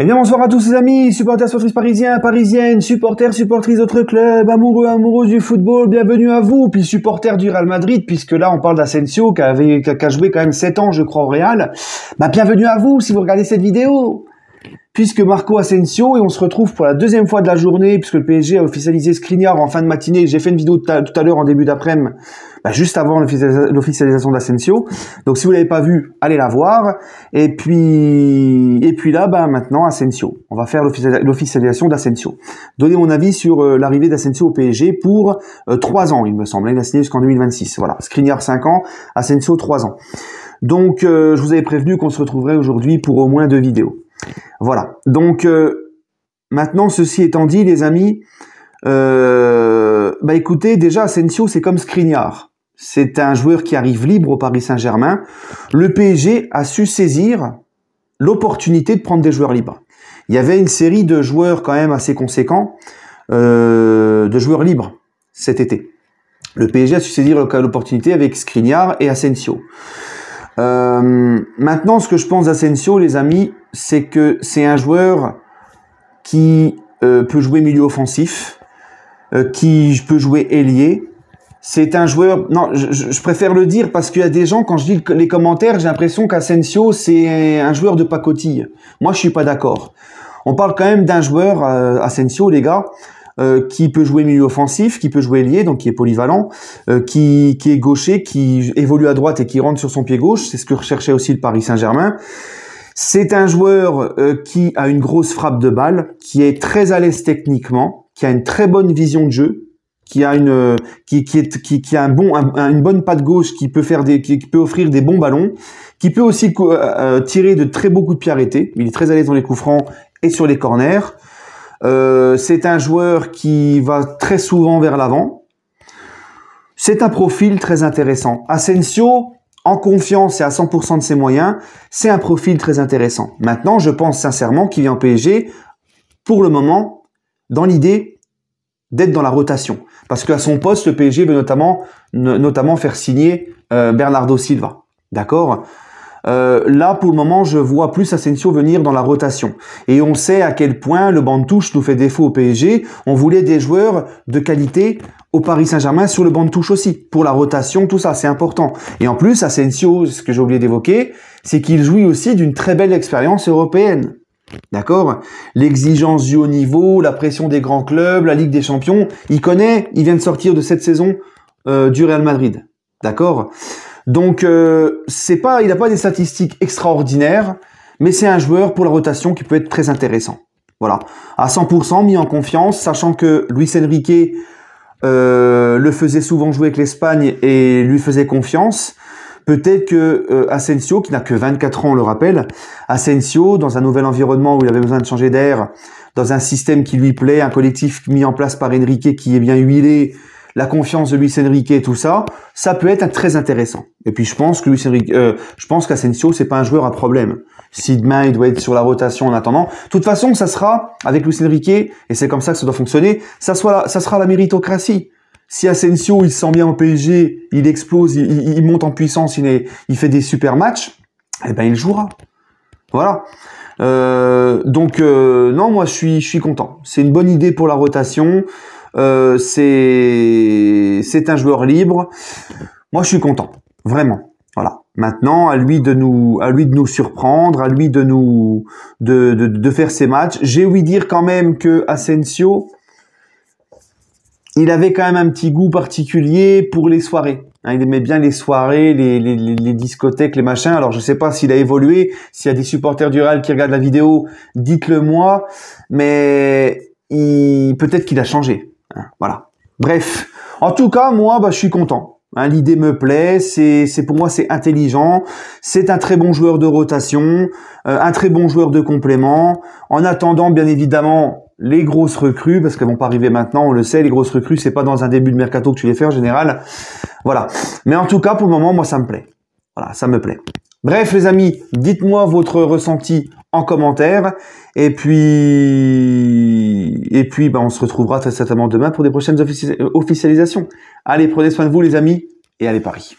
Eh bien, bonsoir à tous les amis, supporters, supportrices parisiens, parisiennes, supporters, supportrices d'autres clubs, amoureux, amoureuses du football, bienvenue à vous, puis supporters du Real Madrid, puisque là, on parle d'Asensio, qui a joué quand même 7 ans, je crois, au Real. Bah, bienvenue à vous, si vous regardez cette vidéo. Puisque Marco Asensio, et on se retrouve pour la deuxième fois de la journée, puisque le PSG a officialisé Skriniar en fin de matinée. J'ai fait une vidéo tout à l'heure en début d'après-midi, juste avant l'officialisation d'Asensio. Donc si vous l'avez pas vu, allez la voir. Et puis là, maintenant Asensio. On va faire l'officialisation d'Asensio. Donner mon avis sur l'arrivée d'Asensio au PSG pour 3 ans, il me semble. Il a signé jusqu'en 2026. Voilà, Skriniar 5 ans, Asensio 3 ans. Donc je vous avais prévenu qu'on se retrouverait aujourd'hui pour au moins 2 vidéos. Voilà, donc maintenant, ceci étant dit, les amis, écoutez, déjà, Asensio, c'est comme Skriniar. C'est un joueur qui arrive libre au Paris Saint-Germain. Le PSG a su saisir l'opportunité de prendre des joueurs libres. Il y avait une série de joueurs quand même assez conséquents, de joueurs libres cet été. Le PSG a su saisir l'opportunité avec Skriniar et Asensio. Maintenant, ce que je pense d'Asensio, les amis, c'est que c'est un joueur qui peut jouer milieu offensif, qui peut jouer ailier. C'est un joueur... Non, je préfère le dire parce qu'il y a des gens, quand je lis les commentaires, j'ai l'impression qu'Asensio, c'est un joueur de pacotille. Moi, je suis pas d'accord. On parle quand même d'un joueur, Asensio, les gars, qui peut jouer milieu offensif, qui peut jouer ailier, donc qui est polyvalent, qui est gaucher, qui évolue à droite et qui rentre sur son pied gauche. C'est ce que recherchait aussi le Paris Saint-Germain. C'est un joueur qui a une grosse frappe de balle, qui est très à l'aise techniquement, qui a une très bonne vision de jeu, qui a une bonne patte gauche, qui peut offrir des bons ballons, qui peut aussi tirer de très beaux coups de pied arrêtés. Il est très à l'aise dans les coups francs et sur les corners. C'est un joueur qui va très souvent vers l'avant. C'est un profil très intéressant. Asensio, en confiance et à 100% de ses moyens, c'est un profil très intéressant. Maintenant, je pense sincèrement qu'il vient au PSG, pour le moment, dans l'idée d'être dans la rotation. Parce qu'à son poste, le PSG veut notamment faire signer Bernardo Silva. D'accord ? Là, pour le moment, je vois plus Asensio venir dans la rotation. Et on sait à quel point le banc de touche nous fait défaut au PSG. On voulait des joueurs de qualité au Paris Saint-Germain sur le banc de touche aussi. Pour la rotation, tout ça, c'est important. Et en plus, Asensio, ce que j'ai oublié d'évoquer, c'est qu'il jouit aussi d'une très belle expérience européenne. D'accord ? L'exigence du haut niveau, la pression des grands clubs, la Ligue des Champions, il connaît, il vient de sortir de cette saison du Real Madrid. D'accord ? Donc, il n'a pas des statistiques extraordinaires, mais c'est un joueur pour la rotation qui peut être très intéressant. Voilà. À 100%, mis en confiance, sachant que Luis Enrique le faisait souvent jouer avec l'Espagne et lui faisait confiance. Peut-être que Asensio, qui n'a que 24 ans, on le rappelle, Asensio, dans un nouvel environnement où il avait besoin de changer d'air, dans un système qui lui plaît, un collectif mis en place par Enrique qui est bien huilé, la confiance de Luis Enrique et tout ça, ça peut être très intéressant. Et puis je pense qu'Asensio, c'est pas un joueur à problème. Si demain il doit être sur la rotation en attendant, de toute façon, ça sera avec Luis Enrique, et c'est comme ça que ça doit fonctionner, ça sera la méritocratie. Si Asensio, il se sent bien au PSG, il explose, il monte en puissance, il fait des super matchs, eh ben il jouera. Voilà. Non, moi je suis content. C'est une bonne idée pour la rotation. C'est un joueur libre. Moi, je suis content, vraiment. Voilà. Maintenant, à lui de nous surprendre, à lui de faire ses matchs. J'ai ouï dire quand même que Asensio, il avait quand même un petit goût particulier pour les soirées. Il aimait bien les soirées, les discothèques, les machins. Alors, je sais pas s'il a évolué. S'il y a des supporters du Real qui regardent la vidéo, dites-le moi. Mais peut-être qu'il a changé. Voilà. Bref. En tout cas, moi, je suis content. L'idée me plaît. Pour moi, c'est intelligent. C'est un très bon joueur de rotation, un très bon joueur de complément. En attendant, bien évidemment, les grosses recrues, parce qu'elles vont pas arriver maintenant, on le sait, les grosses recrues, c'est pas dans un début de mercato que tu les fais en général. Voilà. Mais en tout cas, pour le moment, moi, ça me plaît. Voilà, ça me plaît. Bref, les amis, dites-moi votre ressenti en commentaire. Et puis, on se retrouvera très certainement demain pour des prochaines officialisations. Allez, prenez soin de vous, les amis, et allez Paris.